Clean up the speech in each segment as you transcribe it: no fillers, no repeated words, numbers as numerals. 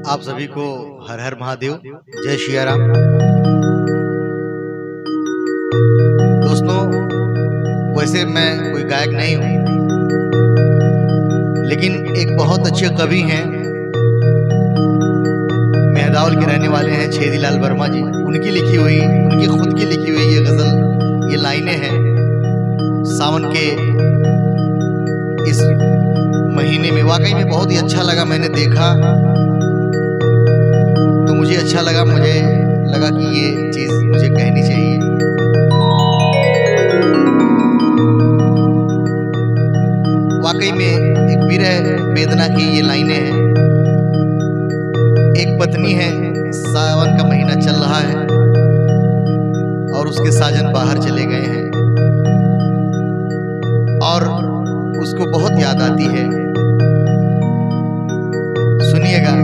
आप सभी को हर हर महादेव, जय श्री राम। दोस्तों, वैसे मैं कोई गायक नहीं हूँ, लेकिन एक बहुत अच्छे कवि हैं, मेहदावल के रहने वाले हैं छेदीलाल वर्मा जी। उनकी लिखी हुई, उनकी खुद की लिखी हुई ये गजल, ये लाइनें हैं। सावन के इस महीने में वाकई में बहुत ही अच्छा लगा। मैंने देखा तो मुझे अच्छा लगा, मुझे लगा कि ये चीज मुझे कहनी चाहिए। वाकई में एक विरह वेदना की ये लाइनें हैं। एक पत्नी है, सावन का महीना चल रहा है और उसके साजन बाहर चले गए हैं और उसको बहुत याद आती है। सुनिएगा,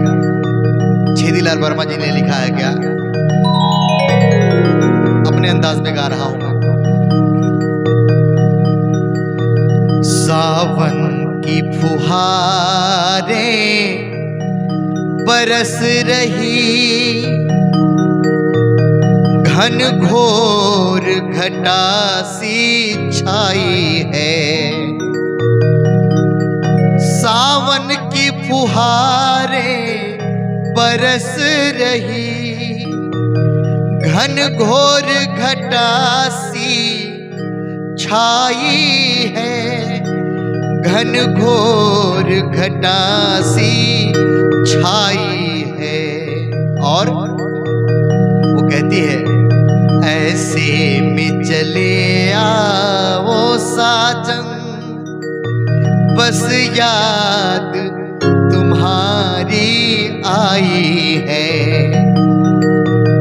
छेदीलाल वर्मा जी ने लिखा है क्या, अपने अंदाज में गा रहा हूं मैं। सावन की फुहारें बरस रही, घन घोर घटा सी छाई है। सावन की फुहारें बरस रही, घन घोर घटा सी छाई है। घन घोर घटा सी छाई है। और वो कहती है, ऐसे में चले आओ साजन, बस याद तुम्हारी आई है।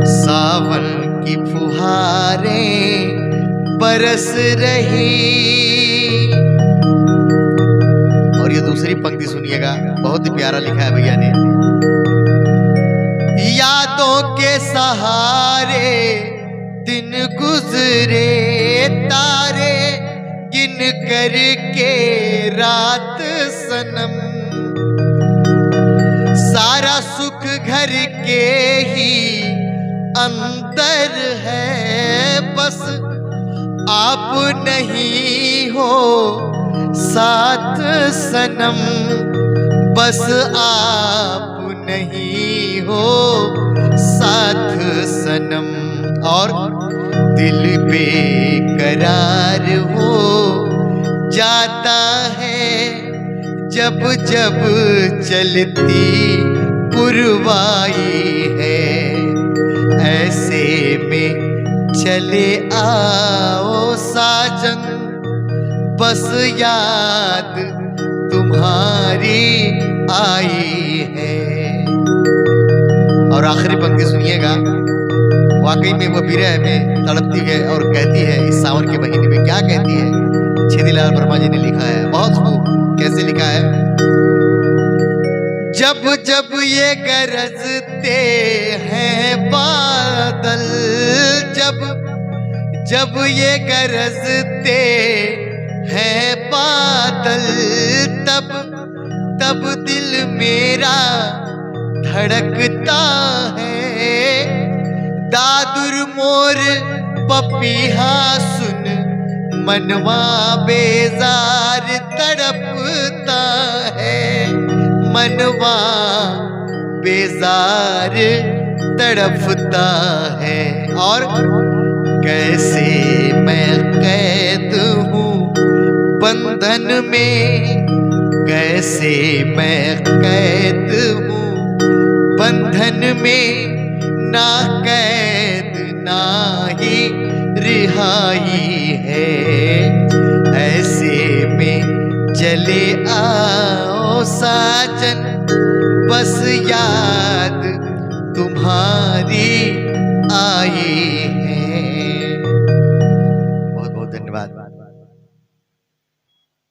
सावन की फुहारें बरस रही। और ये दूसरी पंक्ति सुनिएगा, बहुत ही प्यारा लिखा है भैया ने। यादों के सहारे दिन गुजरे, तारे गिन करके रात सनम। सारा सुख घर के ही अंदर है, बस आप नहीं हो साथ सनम। बस आप नहीं हो साथ सनम। और दिल बेकरार हो जाता है जब जब चलती पुरवाई है। ऐसे में चले आओ साजन, बस याद तुम्हारी आई है। और आखिरी पंक्ति सुनिएगा, वाकई में वो विरह में तड़पती है और कहती है इस सावन के महीने में क्या कहती है। छेदीलाल वर्मा जी ने लिखा है, बहुत खूब। कैसे लिखा है, जब जब ये गरजते हैं बादल, जब जब ये गरजते हैं बादल, तब तब दिल मेरा धड़कता है। दादुर मोर पपीहा सुन, मनवा बेजार तड़पता है। मनवा बेजार तड़पता है। और कैसे मैं कैद हूँ बंधन में, कैसे मैं कैद हूँ बंधन में। ना कैद ना ही रिहाई है। ऐसे में चले आओ साजन, बस याद तुम्हारी आई